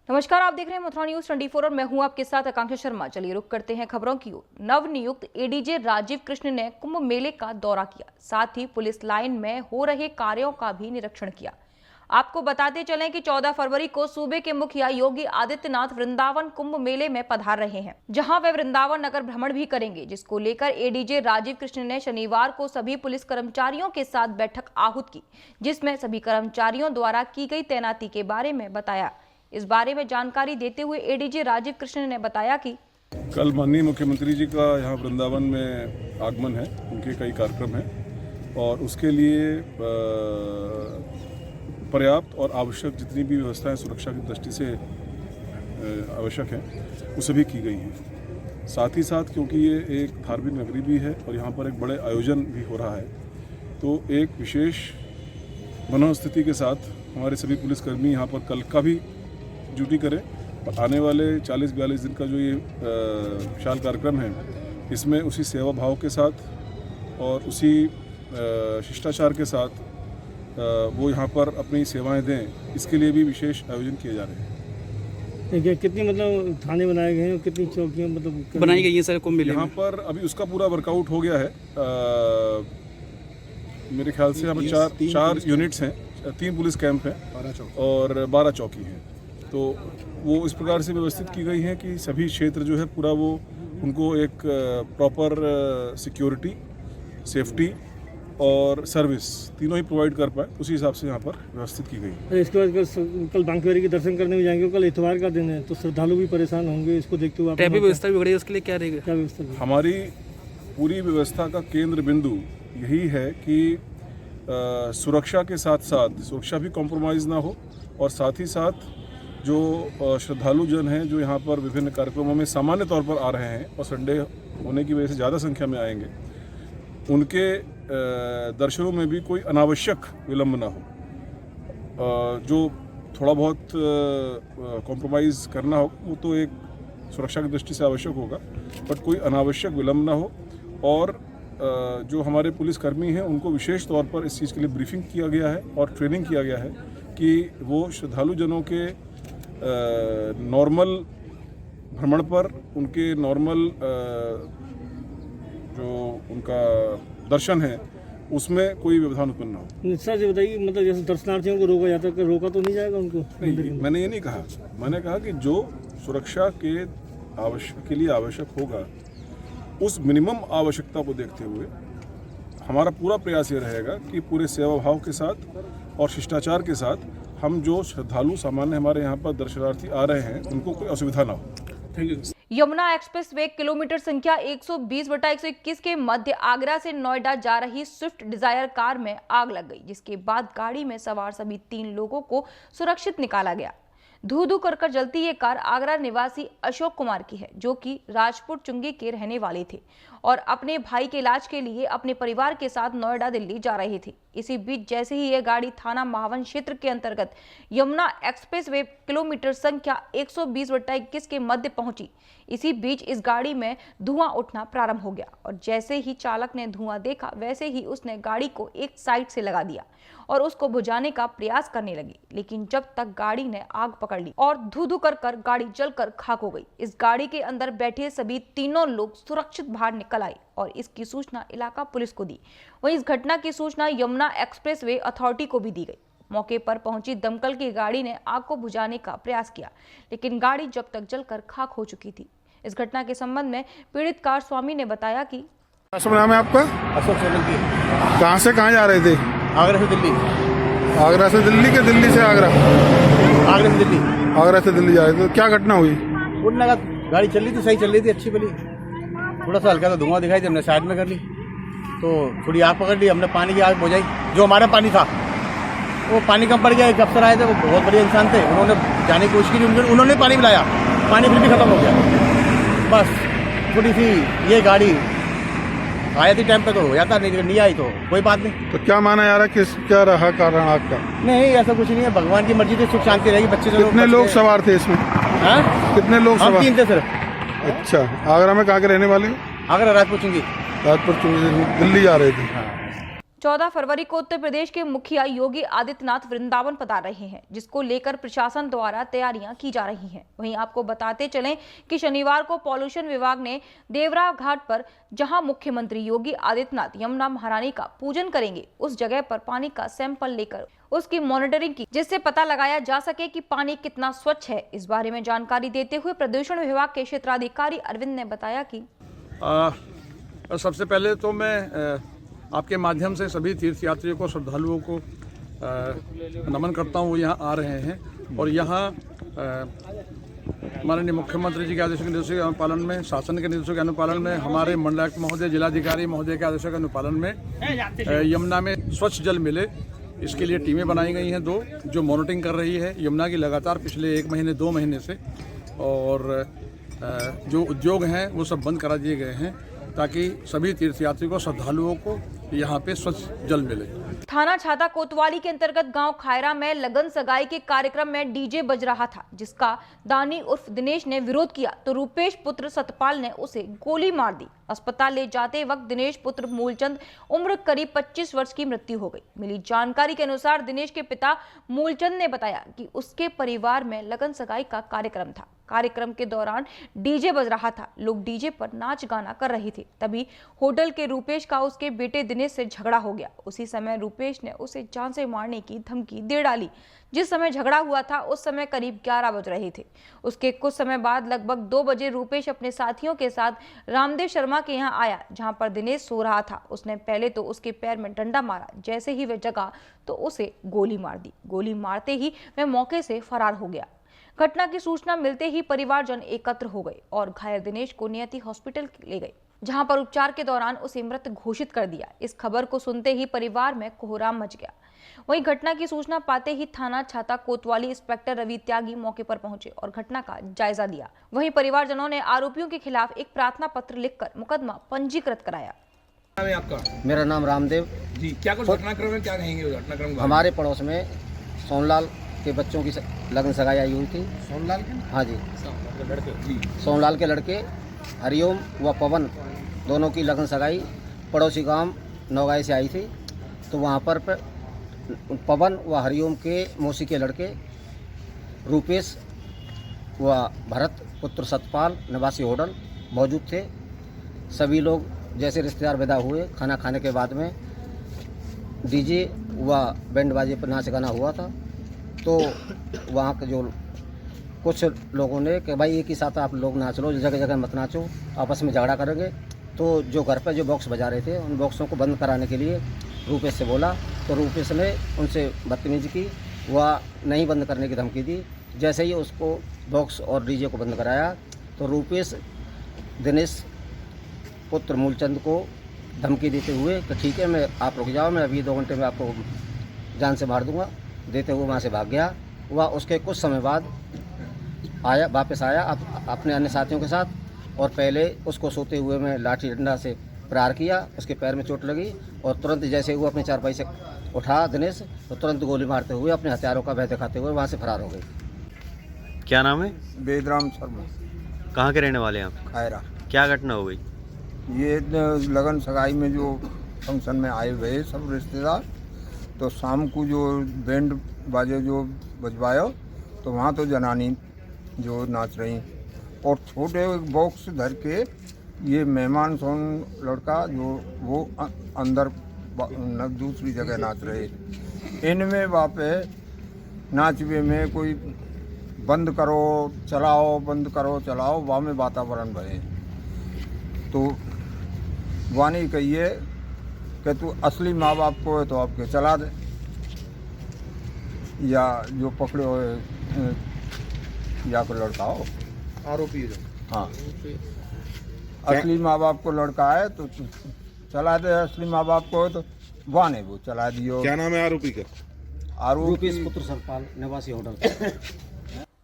नमस्कार, आप देख रहे हैं मथुरा न्यूज 24 और मैं हूं आपके साथ आकांक्षा शर्मा। चलिए रुक करते हैं खबरों की ओर। नवनियुक्त एडीजे राजीव कृष्ण ने कुंभ मेले का दौरा किया, साथ ही पुलिस लाइन में हो रहे कार्यों का भी निरीक्षण किया। आपको बताते चलें कि 14 फरवरी को सूबे के मुखिया योगी आदित्यनाथ वृंदावन कुंभ मेले में पधार रहे हैं, जहां वे वृंदावन नगर भ्रमण भी करेंगे, जिसको लेकर एडीजे राजीव कृष्ण ने शनिवार को सभी पुलिस कर्मचारियों के साथ बैठक आहूत की, जिसमें सभी कर्मचारियों द्वारा की गई तैनाती के बारे में बताया। इस बारे में जानकारी देते हुए एडीजे राजीव कृष्ण ने बताया कि कल माननीय मुख्यमंत्री जी का यहाँ वृंदावन में आगमन है, उनके कई कार्यक्रम हैं और उसके लिए पर्याप्त और आवश्यक जितनी भी व्यवस्थाएं सुरक्षा की दृष्टि से आवश्यक हैं वो सभी की गई हैं। साथ ही साथ क्योंकि ये एक धार्मिक नगरी भी है और यहाँ पर एक बड़े आयोजन भी हो रहा है, तो एक विशेष मनोस्थिति के साथ हमारे सभी पुलिसकर्मी यहाँ पर कल का भी ड्यूटी करें और आने वाले 40-42 दिन का जो ये विशाल कार्यक्रम है, इसमें उसी सेवा भाव के साथ और उसी शिष्टाचार के साथ वो यहाँ पर अपनी सेवाएं दें, इसके लिए भी विशेष आयोजन किए जा रहे हैं। कितनी मतलब थाने बनाए गए हैं, कितनी चौकियाँ मतलब बनाई गई हैं सर कुंभ मेले यहाँ पर? अभी उसका पूरा वर्कआउट हो गया है। मेरे ख्याल से यहाँ पर चार यूनिट्स हैं, 3 पुलिस कैंप हैं और 12 चौकी हैं। तो वो इस प्रकार से व्यवस्थित की गई हैं कि सभी क्षेत्र जो है पूरा वो उनको एक प्रॉपर सिक्योरिटी, सेफ्टी और सर्विस तीनों ही प्रोवाइड कर पाए, उसी हिसाब से यहाँ पर व्यवस्थित की गई है। इसके बाद कल बांकेबिहारी के दर्शन करने में जाएंगे, कल इतवार का दिन है तो श्रद्धालु भी परेशान होंगे, इसको देखते हुए ट्रैफिक व्यवस्था भी बढ़ी है, उसके लिए क्या रहेगा? क्या व्यवस्था? हमारी पूरी व्यवस्था का केंद्र बिंदु यही है कि सुरक्षा के साथ साथ सुरक्षा भी कॉम्प्रोमाइज़ ना हो और साथ ही साथ जो श्रद्धालु जन हैं जो यहाँ पर विभिन्न कार्यक्रमों में सामान्य तौर पर आ रहे हैं और संडे होने की वजह से ज़्यादा संख्या में आएंगे, उनके दर्शनों में भी कोई अनावश्यक विलंब ना हो। जो थोड़ा बहुत कॉम्प्रोमाइज़ करना हो वो तो एक सुरक्षा की दृष्टि से आवश्यक होगा, बट कोई अनावश्यक विलंब ना हो। और जो हमारे पुलिसकर्मी हैं उनको विशेष तौर पर इस चीज़ के लिए ब्रीफिंग किया गया है और ट्रेनिंग किया गया है कि वो श्रद्धालु जनों के नॉर्मल भ्रमण पर, उनके नॉर्मल जो उनका दर्शन है उसमें कोई व्यवधान उत्पन्न ना हो। सर जी बताइए, मतलब जैसे दर्शनार्थियों को रोका जाता है, रोका तो नहीं जाएगा उनको? नहीं, मैंने ये नहीं कहा। मैंने कहा कि जो सुरक्षा के लिए आवश्यक होगा, उस मिनिमम आवश्यकता को देखते हुए हमारा पूरा प्रयास ये रहेगा कि पूरे सेवा भाव के साथ और शिष्टाचार के साथ हम जो श्रद्धालु सामान्य हमारे यहाँ पर दर्शनार्थी आ रहे हैं उनको कोई असुविधा ना हो। Thank you. Yamuna express way kilometre संख्या 120/121 के मध्य आगरा से नोएडा जा रही स्विफ्ट डिजायर कार में आग लग गई, जिसके बाद गाड़ी में सवार सभी 3 लोगों को सुरक्षित निकाला गया। धू-धू कर जलती ये कार आगरा निवासी अशोक कुमार की है, जो कि राजपुर चुंगी के रहने वाले थे और अपने भाई के इलाज के लिए अपने परिवार के साथ नोएडा दिल्ली जा रहे थे। इसी बीच जैसे ही ये गाड़ी थाना महावन क्षेत्र के अंतर्गत यमुना एक्सप्रेस वे किलोमीटर संख्या 120/21 के मध्य पहुंची, इसी बीच इस गाड़ी में धुआं उठना प्रारंभ हो गया और जैसे ही चालक ने धुआं देखा, वैसे ही उसने गाड़ी को एक साइड से लगा दिया और उसको बुझाने का प्रयास करने लगी, लेकिन जब तक गाड़ी ने आग पकड़ ली और धू-धू कर गाड़ी जलकर खाक हो गई। इस गाड़ी के अंदर बैठे सभी 3 लोग सुरक्षित बाहर निकल आए और इसकी सूचना इलाका पुलिस को दी। वहीं इस घटना की सूचना यमुना एक्सप्रेस वे अथॉरिटी को भी दी गई। मौके पर पहुंची दमकल की गाड़ी ने आग को बुझाने का प्रयास किया, लेकिन गाड़ी जब तक जलकर खाक हो चुकी थी। इस घटना के संबंध में पीड़ित कार स्वामी ने बताया कि नाम है आपका? अशोक सोलंकी। कहाँ से कहाँ जा रहे थे? आगरा से दिल्ली। आगरा से दिल्ली के दिल्ली से आगरा? आगरा से दिल्ली। आगरा से दिल्ली जा रहे थे, क्या घटना हुई? उड़ने का गाड़ी चल रही थी, सही चल रही थी, अच्छी भली। थोड़ा सा हल्का सा धुआं दिखाई थी, हमने साइड में कर ली तो थोड़ी आग पकड़ ली, हमने पानी की आग बुझाई। जो हमारा पानी था वो पानी कम पड़ गया। एक अफसर आए थे, वो बहुत बढ़िया इंसान थे, उन्होंने जाने की कोशिश की, उन्होंने पानी पिलाया, पानी फिर भी खत्म हो गया। बस थोड़ी सी ये गाड़ी आया थी टाइम पे तो हो जाता, नहीं आई तो कोई बात नहीं। तो क्या माना जा रहा है, क्या रहा कारण आग का? नहीं, ऐसा कुछ नहीं है, भगवान की मर्जी थी, सुख शांति रहेगी। बच्चे कितने लोग सवार थे इसमें? कितने लोग सवार? 3 थे सर। अच्छा, आगरा में कहाँ के रहने वाले? आगरा राजपुर चुंगी। राजपुर चुंगी से दिल्ली जा रहे थे। 14 फरवरी को उत्तर प्रदेश के मुखिया योगी आदित्यनाथ वृंदावन पधार रहे हैं, जिसको लेकर प्रशासन द्वारा तैयारियां की जा रही हैं। वहीं आपको बताते चलें कि शनिवार को पॉल्यूशन विभाग ने देवरा घाट पर, जहां मुख्यमंत्री योगी आदित्यनाथ यमुना महारानी का पूजन करेंगे, उस जगह पर पानी का सैंपल लेकर उसकी मॉनिटरिंग की, जिससे पता लगाया जा सके कि पानी कितना स्वच्छ है। इस बारे में जानकारी देते हुए प्रदूषण विभाग के क्षेत्राधिकारी अरविंद ने बताया कि सबसे पहले तो मैं आपके माध्यम से सभी तीर्थयात्रियों को, श्रद्धालुओं को नमन करता हूँ। वो यहाँ आ रहे हैं और यहाँ माननीय मुख्यमंत्री जी के आदेशों के निर्देशों के अनुपालन में, शासन के निर्देशों के अनुपालन में, हमारे मंडलायुक्त महोदय, जिलाधिकारी महोदय के आदेशों के अनुपालन में यमुना में स्वच्छ जल मिले, इसके लिए टीमें बनाई गई हैं 2, जो मॉनिटरिंग कर रही है यमुना की लगातार पिछले 1 महीने 2 महीने से। और जो उद्योग हैं वो सब बंद करा दिए गए हैं ताकि सभी तीर्थयात्रियों को, श्रद्धालुओं को यहाँ पे स्वच्छ जल मिले। थाना छाता कोतवाली के अंतर्गत गांव खायरा में लगन सगाई के कार्यक्रम में डीजे बज रहा था, जिसका दानी उर्फ दिनेश ने विरोध किया तो रूपेश पुत्र सतपाल ने उसे गोली मार दी। अस्पताल ले जाते वक्त दिनेश पुत्र मूलचंद उम्र करीब 25 वर्ष की मृत्यु हो गई। मिली जानकारी के अनुसार दिनेश के पिता मूलचंद ने बताया कि उसके परिवार में लगन सगाई का कार्यक्रम था। कार्यक्रम के दौरान डीजे बज रहा था, लोग डीजे पर नाच गाना कर रहे थे। तभी होटल के रूपेश का उसके बेटे दिनेश से झगड़ा हो गया। उसी समय रूपेश ने उसे जान से मारने की धमकी दे डाली। जिस समय झगड़ा हुआ था उस समय करीब 11 बज रहे थे। उसके कुछ समय बाद लगभग 2 बजे रूपेश अपने साथियों के साथ रामदेव शर्मा के यहाँ आया, जहां पर दिनेश सो रहा था। उसने पहले तो उसके पैर में डंडा मारा, जैसे ही वह जगा तो उसे गोली मार दी। गोली मारते ही वह मौके से फरार हो गया। घटना की सूचना मिलते ही परिवारजन एकत्र हो गए और घायल दिनेश को नियति हॉस्पिटल ले गए, जहां पर उपचार के दौरान उसे मृत घोषित कर दिया। इस खबर को सुनते ही परिवार में कोहराम मच गया। वहीं घटना की सूचना पाते ही थाना छाता कोतवाली इंस्पेक्टर रवि त्यागी मौके पर पहुंचे और घटना का जायजा लिया। वहीं परिवारजनों ने आरोपियों के खिलाफ एक प्रार्थना पत्र लिखकर मुकदमा पंजीकृत कराया। आपका? मेरा नाम रामदेव जी। क्या कुछ घटनाक्रम है, क्या कहेंगे घटनाक्रम? हमारे पड़ोस में सोनलाल के बच्चों की लगन सगाई आई हुई थी। सोनलाल के? हाँ जी, लड़के जी। सोनलाल के लड़के हरिओम व पवन दोनों की लगन सगाई पड़ोसी गांव नौगाई से आई थी। तो वहाँ पर पवन व हरिओम के मौसी के लड़के रूपेश व भरत पुत्र सतपाल निवासी होटल मौजूद थे। सभी लोग जैसे रिश्तेदार विदा हुए, खाना खाने के बाद में डीजे व बैंड बाजे पर नाच गाना हुआ था। तो वहाँ के जो कुछ लोगों ने कि भाई एक ही साथ आप लोग नाच लो, जगह जगह मत नाचो, आपस में झगड़ा करेंगे। तो जो घर पर जो बॉक्स बजा रहे थे उन बॉक्सों को बंद कराने के लिए रूपेश से बोला, तो रूपेश ने उनसे बदतमीजी की व नहीं बंद करने की धमकी दी। जैसे ही उसको बॉक्स और डीजे को बंद कराया तो रूपेश दिनेश पुत्र मूलचंद को धमकी देते हुए कि ठीक है, मैं आप रुक जाओ, मैं अभी 2 घंटे में आपको जान से मार दूंगा, देते हुए वहाँ से भाग गया। वह उसके कुछ समय बाद वापस आया अपने अन्य साथियों के साथ और पहले उसको सोते हुए में लाठी डंडा से प्रहार किया। उसके पैर में चोट लगी और तुरंत जैसे वो अपने चारपाई से उठा दिनेश, तो तुरंत गोली मारते हुए अपने हथियारों का भय दिखाते हुए वहाँ से फरार हो गए। क्या नाम है? बेदराम शर्मा। कहाँ के रहने वाले हैं आप? खायरा। क्या घटना हो गई? ये लगन सगाई में जो फंक्शन में आए हुए सब रिश्तेदार, तो शाम को जो बैंड बाजे जो बजवायो तो वहाँ तो जनानी जो नाच रही और छोटे बॉक्स धर के ये मेहमान सोन लड़का जो वो अंदर दूसरी जगह नाच रहे। इनमें वहाँ पे नाचवे में कोई बंद करो चलाओ, बंद करो चलाओ, वहाँ में वातावरण भरे। तो वानी कहिए कि तू असली माँ बाप को है तो आपके चला दे, या जो पकड़े हुए या को लड़का हो आरोपी है जो। हाँ, असली माँ बाप को लड़का है तो चला दे, असली माँ बाप को है तो वाने वो चला दियो। क्या नाम है आरोपी का? आरोपी पुत्र सतपाल निवासी होटल।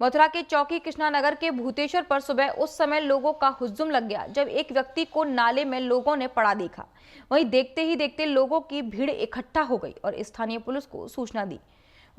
मथुरा के चौकी कृष्णानगर के भूतेश्वर पर सुबह उस समय लोगों का हुज्जुम लग गया जब एक व्यक्ति को नाले में लोगों ने पड़ा देखा। वहीं देखते ही देखते लोगों की भीड़ इकट्ठा हो गई और स्थानीय पुलिस को सूचना दी।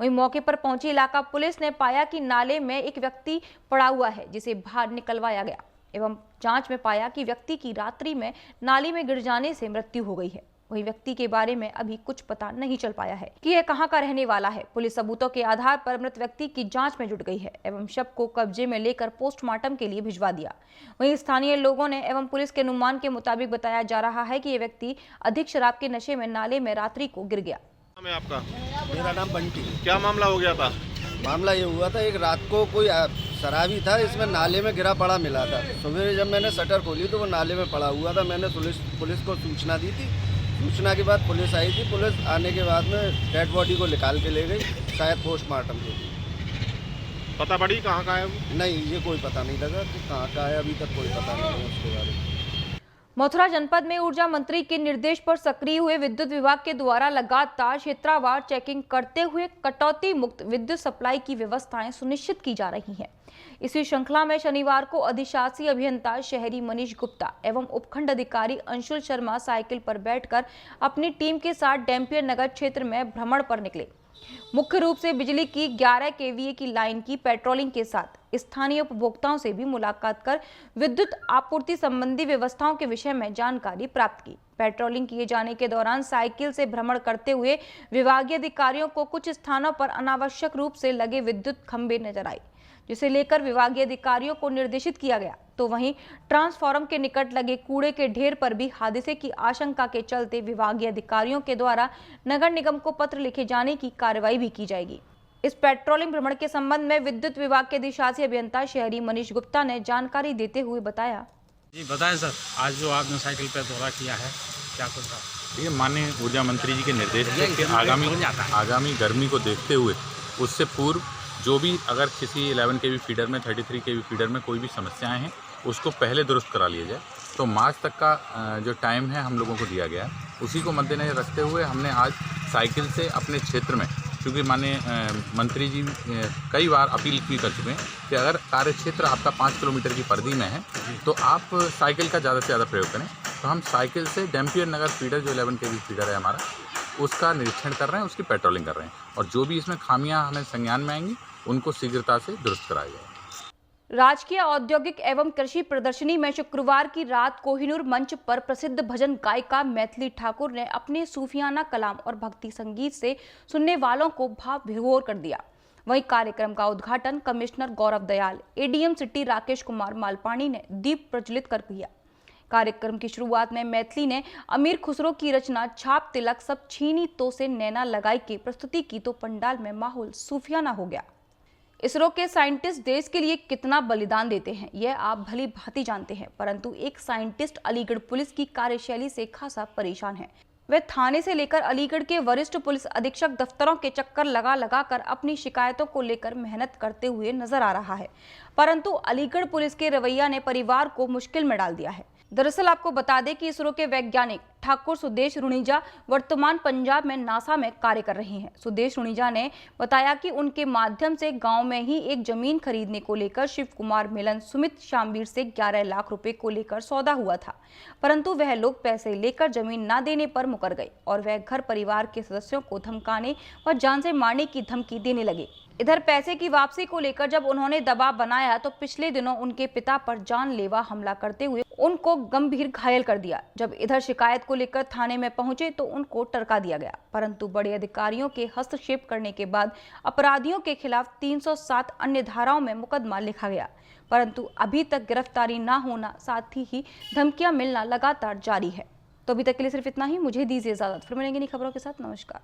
वहीं मौके पर पहुंची इलाका पुलिस ने पाया कि नाले में एक व्यक्ति पड़ा हुआ है, जिसे बाहर निकलवाया गया एवं जांच में पाया कि व्यक्ति की रात्रि में नाली में गिर जाने से मृत्यु हो गई है। वही व्यक्ति के बारे में अभी कुछ पता नहीं चल पाया है कि यह कहां का रहने वाला है। पुलिस सबूतों के आधार पर मृत व्यक्ति की जांच में जुट गई है एवं शव को कब्जे में लेकर पोस्टमार्टम के लिए भिजवा दिया। वहीं स्थानीय लोगों ने एवं पुलिस के अनुमान के मुताबिक बताया जा रहा है कि यह व्यक्ति अधिक शराब के नशे में नाले में रात्रि को गिर गया। नाम है आपका? मेरा नाम बंटी। क्या मामला हो गया था? मामला ये हुआ था, एक रात को कोई शराबी था, इसमें नाले में गिरा पड़ा मिला था। सुबह जब मैंने शटर खोली तो वो नाले में पड़ा हुआ था। मैंने पुलिस को सूचना दी थी। सूचना के बाद पुलिस आई थी। पुलिस आने के बाद में डेड बॉडी को निकाल के ले गई, शायद पोस्टमार्टम के लिए। पता पड़ी कहाँ का है वो? नहीं, ये कोई पता नहीं लगा कि कहाँ का है, अभी तक कोई पता नहीं है उसके बारे में। मथुरा जनपद में ऊर्जा मंत्री के निर्देश पर सक्रिय हुए विद्युत विभाग के द्वारा लगातार क्षेत्रवार चेकिंग करते हुए कटौती मुक्त विद्युत सप्लाई की व्यवस्थाएं सुनिश्चित की जा रही हैं। इसी श्रृंखला में शनिवार को अधिशासी अभियंता शहरी मनीष गुप्ता एवं उपखंड अधिकारी अंशुल शर्मा साइकिल पर बैठकर अपनी टीम के साथ डैम्पियर नगर क्षेत्र में भ्रमण पर निकले। मुख्य रूप से बिजली की 11 kVA की लाइन की पेट्रोलिंग के साथ स्थानीय उपभोक्ताओं से भी मुलाकात कर विद्युत आपूर्ति संबंधी व्यवस्थाओं के विषय में जानकारी प्राप्त की। पेट्रोलिंग किए जाने के दौरान साइकिल से भ्रमण करते हुए विभागीय अधिकारियों को कुछ स्थानों पर अनावश्यक रूप से लगे विद्युत खंभे नजर आए, जिसे लेकर विभागीय अधिकारियों को निर्देशित किया गया। तो वहीं ट्रांसफार्मर के निकट लगे कूड़े के ढेर पर भी हादसे की आशंका के चलते विभागीय अधिकारियों के द्वारा नगर निगम को पत्र लिखे जाने की कार्रवाई भी की जाएगी। इस पेट्रोलिंग भ्रमण के संबंध में विद्युत विभाग के अधिशासी अभियंता शहरी मनीष गुप्ता ने जानकारी देते हुए बताया। जी बताएं सर, आज जो आपने साइकिल पर दौरा किया है क्या कुछ था? ये माननीय ऊर्जा मंत्री जी के निर्देश है कि आगामी गर्मी को देखते हुए उससे पूर्व जो भी अगर किसी 11 kV फीडर में 33 kV फीडर में कोई भी समस्याएं हैं उसको पहले दुरुस्त करा लिया जाए। तो मार्च तक का जो टाइम है हम लोगों को दिया गया है, उसी को मद्देनजर रखते हुए हमने आज साइकिल से अपने क्षेत्र में, क्योंकि माननीय मंत्री जी कई बार अपील भी कर चुके हैं कि अगर कार्य क्षेत्र आपका 5 किलोमीटर की परिधि में है तो आप साइकिल का ज़्यादा से ज़्यादा प्रयोग करें। तो हम साइकिल से डैम्पियर नगर फीडर जो 11 kV फीडर है हमारा, उसका निरीक्षण कर रहे हैं, उसकी पेट्रोलिंग कर रहे हैं और जो भी इसमें खामियां हमें संज्ञान में आएंगी उनको शीघ्रता से दुरुस्त कराया जाएगा। राजकीय औद्योगिक एवं कृषि प्रदर्शनी में शुक्रवार की रात कोहिनूर मंच पर प्रसिद्ध भजन गायिका मैथिली ठाकुर ने अपने सूफियाना कलाम और भक्ति संगीत से सुनने वालों को भाव विभोर कर दिया। वहीं कार्यक्रम का उद्घाटन commissioner Gaurav Dayal, ADM city Rakesh Kumar Malpani ने दीप प्रज्वलित कर किया। कार्यक्रम की शुरुआत में मैथिली ने अमीर खुसरो की रचना छाप तिलक सब छीनी तो से नैना लगाई की प्रस्तुति की तो पंडाल में माहौल सूफियाना हो गया। इसरो के साइंटिस्ट देश के लिए कितना बलिदान देते हैं यह आप भली भांति जानते हैं, परंतु एक साइंटिस्ट अलीगढ़ पुलिस की कार्यशैली से खासा परेशान है। वह थाने से लेकर अलीगढ़ के वरिष्ठ पुलिस अधीक्षक दफ्तरों के चक्कर लगा कर अपनी शिकायतों को लेकर मेहनत करते हुए नजर आ रहा है, परंतु अलीगढ़ पुलिस के रवैया ने परिवार को मुश्किल में डाल दिया है। दरअसल आपको बता दें कि इसरो के वैज्ञानिक ठाकुर सुदेश रुणीजा वर्तमान पंजाब में नासा में कार्य कर रहे हैं। सुदेश रुणीजा ने बताया कि उनके माध्यम से गांव में ही एक जमीन खरीदने को लेकर शिव कुमार मिलन सुमित शामवीर से 11 लाख रुपए को लेकर सौदा हुआ था, परंतु वह लोग पैसे लेकर जमीन न देने पर मुकर गए और वह घर परिवार के सदस्यों को धमकाने व जान से मारने की धमकी देने लगे। इधर पैसे की वापसी को लेकर जब उन्होंने दबाव बनाया तो पिछले दिनों उनके पिता पर जानलेवा हमला करते हुए उनको गंभीर घायल कर दिया। जब इधर शिकायत को लेकर थाने में पहुंचे तो उनको टरका दिया गया, परंतु बड़े अधिकारियों के हस्तक्षेप करने के बाद अपराधियों के खिलाफ 307 अन्य धाराओं में मुकदमा लिखा गया, परंतु अभी तक गिरफ्तारी न होना, साथ ही धमकियां मिलना लगातार जारी है। तो अभी तक के लिए सिर्फ इतना ही। मुझे दीजिए इजाजत, फिर मिलेंगे नई खबरों के साथ। नमस्कार।